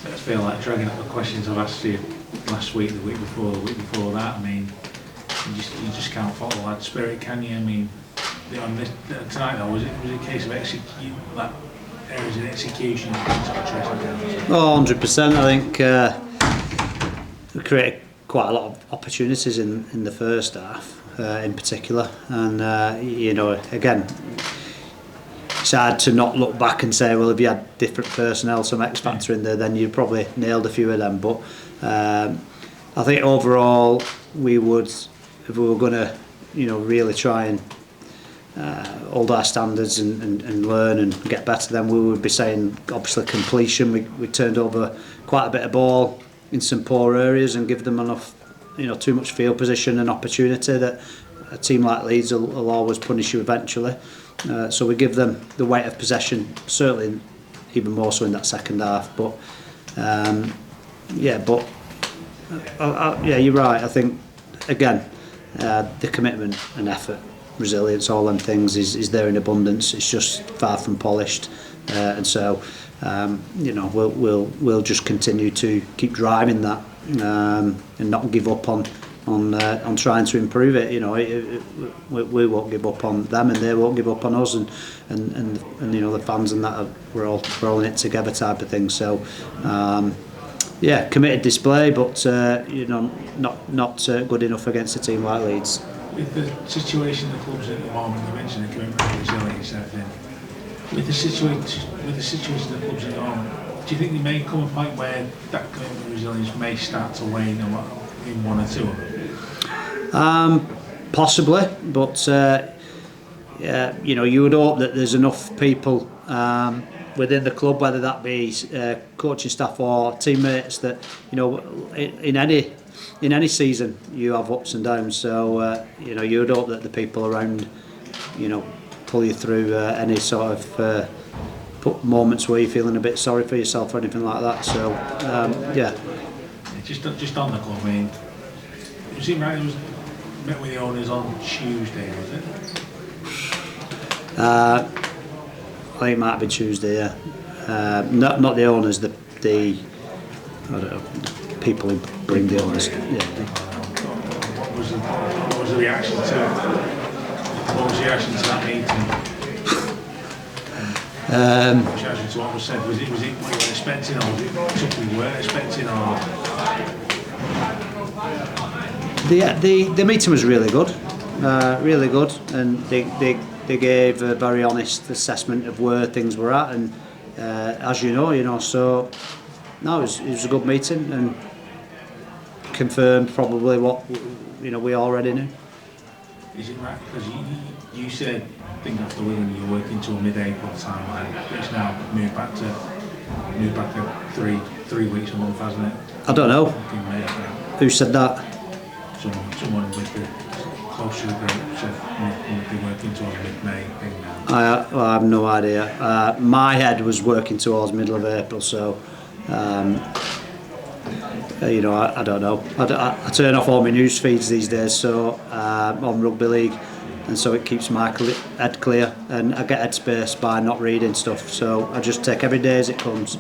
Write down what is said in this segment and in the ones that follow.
I feel like dragging up the questions I've asked you last week, the week before that. I mean, you just can't fault the lad's spirit, can you? I mean, on this tonight though, was it a case of execute like areas of execution? Oh, 100%. I think we created quite a lot of opportunities in the first half, in particular, and you know, again, it's hard to not look back and say, well, if you had different personnel, some X factor in there, then you probably nailed a few of them. But I think overall, we would, if we were going to, you know, really try and hold our standards and learn and get better, then we would be saying, obviously, completion. We turned over quite a bit of ball in some poor areas and give them enough, you know, too much field position and opportunity that a team like Leeds will always punish you eventually. So we give them the weight of possession, certainly even more so in that second half. But yeah, you're right. I think again, the commitment and effort, resilience, all them things is there in abundance. It's just far from polished, and so you know, we'll just continue to keep driving that and not give up on trying to improve it. You know, we won't give up on them, and they won't give up on us, and you know, the fans and that we're all in it together type of thing. So yeah, committed display, but you know, not good enough against a team like Leeds. With the situation the club's in at the moment, you mentioned the commitment and resilience and everything. With the situation the club's in at the moment, do you think there may come a point where that commitment and resilience may start to wane in one or two of them? Possibly, but you know, you would hope that there's enough people within the club, whether that be coaching staff or teammates, that, you know, in any season you have ups and downs. So you know, you would hope that the people around, you know, pull you through any sort of moments where you're feeling a bit sorry for yourself or anything like that. So yeah. Just on the club, I mean, was it right? It was met with the owners on Tuesday, was it? I think it might be Tuesday. Yeah. Not the owners. The I don't know, the people who bring the owners. Yeah. What was the reaction to? What was the reaction to that meeting? What was the reaction to what was said? Was it what you were expecting, or was it something you weren't expecting, or? The meeting was really good, and they gave a very honest assessment of where things were at, and as you know, so no, it was a good meeting and confirmed probably what, you know, we already knew. Is it right, because you said, I think after Wigan you were working till mid-April timeline, it's now moved back to three weeks a month, hasn't it? I don't know. May, who said that? Someone with the close to the group said we'll be working towards mid-May thing now. I have no idea. My head was working towards middle of April, so you know, I don't know. I turn off all my news feeds these days, so on rugby league, and so it keeps my head clear, and I get headspace by not reading stuff. So I just take every day as it comes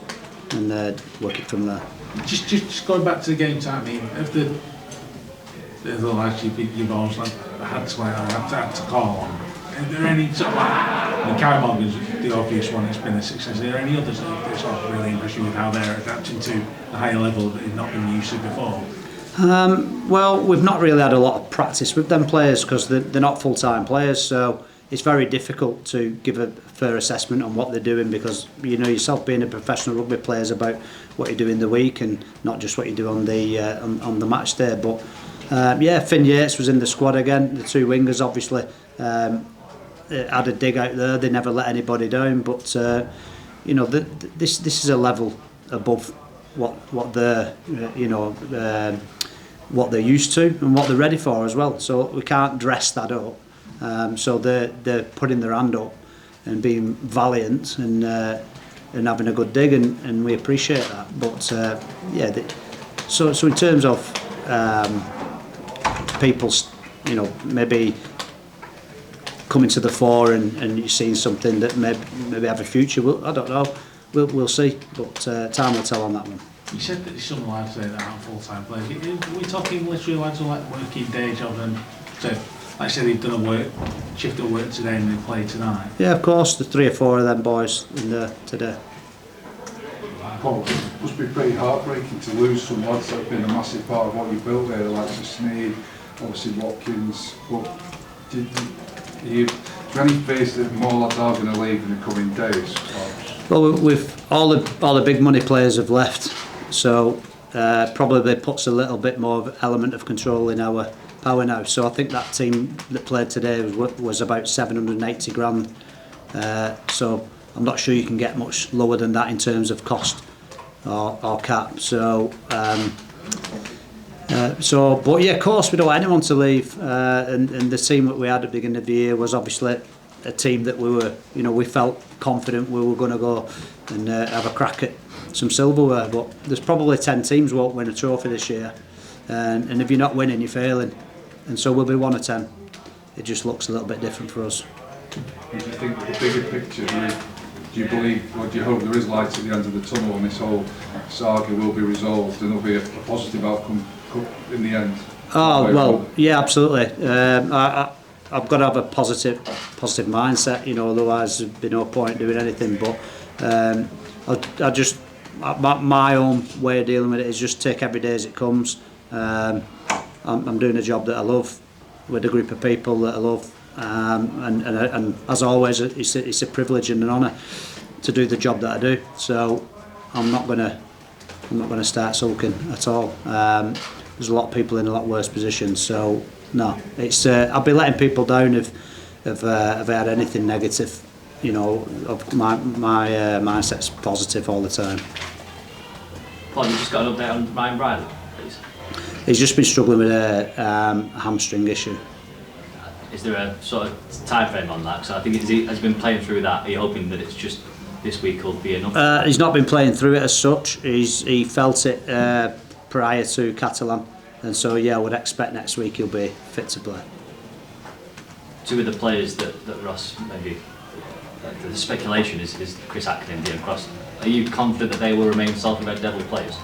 and work it from there. Just going back to the game time, I mean, of the lads you've always had to call on, are there any sort of, like, I mean, Kyle Morgan's the obvious one, it's been a success. Are there any others that sort of really impress you with how they're adapting to the higher level that they've not been used to before? Well, we've not really had a lot of practice with them players because they're not full-time players, so it's very difficult to give a fair assessment on what they're doing, because you know yourself, being a professional rugby player is about what you do in the week and not just what you do on the match day. But yeah, Finn Yates was in the squad again. The two wingers obviously had a dig out there. They never let anybody down, but you know, this is a level above what they're what they're used to and what they're ready for as well. So we can't dress that up. So they're putting their hand up and being valiant and having a good dig, and we appreciate that. But yeah, so in terms of people, you know, maybe coming to the fore and you're seeing something that maybe have a future. I don't know. We'll see, but time will tell on that one. You said that some lads say that aren't full-time players. Are we talking literally lads who like working day job and so, like I said, they've done a shift of work today and they play tonight? Yeah, of course, the 3 or 4 of them boys in there today. Paul, it must be pretty heartbreaking to lose some lads that have been a massive part of what you built there, like Sneed, obviously Watkins. But is there any fears that more lads are going to leave in the coming days? Well, we've all the big money players have left, so probably puts a little bit more of element of control in our power now. So I think that team that played today was about 780 grand. So I'm not sure you can get much lower than that in terms of cost or cap. So, but yeah, of course we don't want anyone to leave. And the team that we had at the beginning of the year was obviously a team that we felt confident we were going to go and have a crack at some silverware. But there's probably 10 teams won't win a trophy this year, and if you're not winning, you're failing. And so we'll be 1 of 10. It just looks a little bit different for us. Do you think the bigger picture, do you believe, or do you hope there is light at the end of the tunnel and this whole saga will be resolved and there'll be a positive outcome in the end? Oh, well, yeah, absolutely. I've got to have a positive mindset, otherwise there'd be no point doing anything. But I just, my own way of dealing with it is just take every day as it comes. I'm doing a job that I love with a group of people that I love, and as always, it's a privilege and an honour to do the job that I do. So I'm not gonna start sulking at all. There's a lot of people in a lot worse positions. So no, it's I'll be letting people down if I had anything negative. My mindset's positive all the time. Paul, you just got an update on Ryan Briley, please. He's just been struggling with a hamstring issue. Is there a sort of time frame on that? Because I think has been playing through that. Are you hoping that it's just this week will be enough? He's not been playing through it as such. He felt it prior to Catalan, and so yeah, I would expect next week he'll be fit to play. 2 of the players that Ross maybe the speculation is Chris Atkin and Liam Cross. Are you confident that they will remain Salford Red Devils players?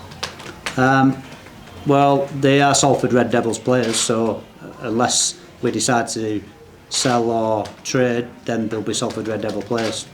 Well, they are Salford Red Devils players, so unless we decide to sell or trade, then they'll be Salford Red Devil players.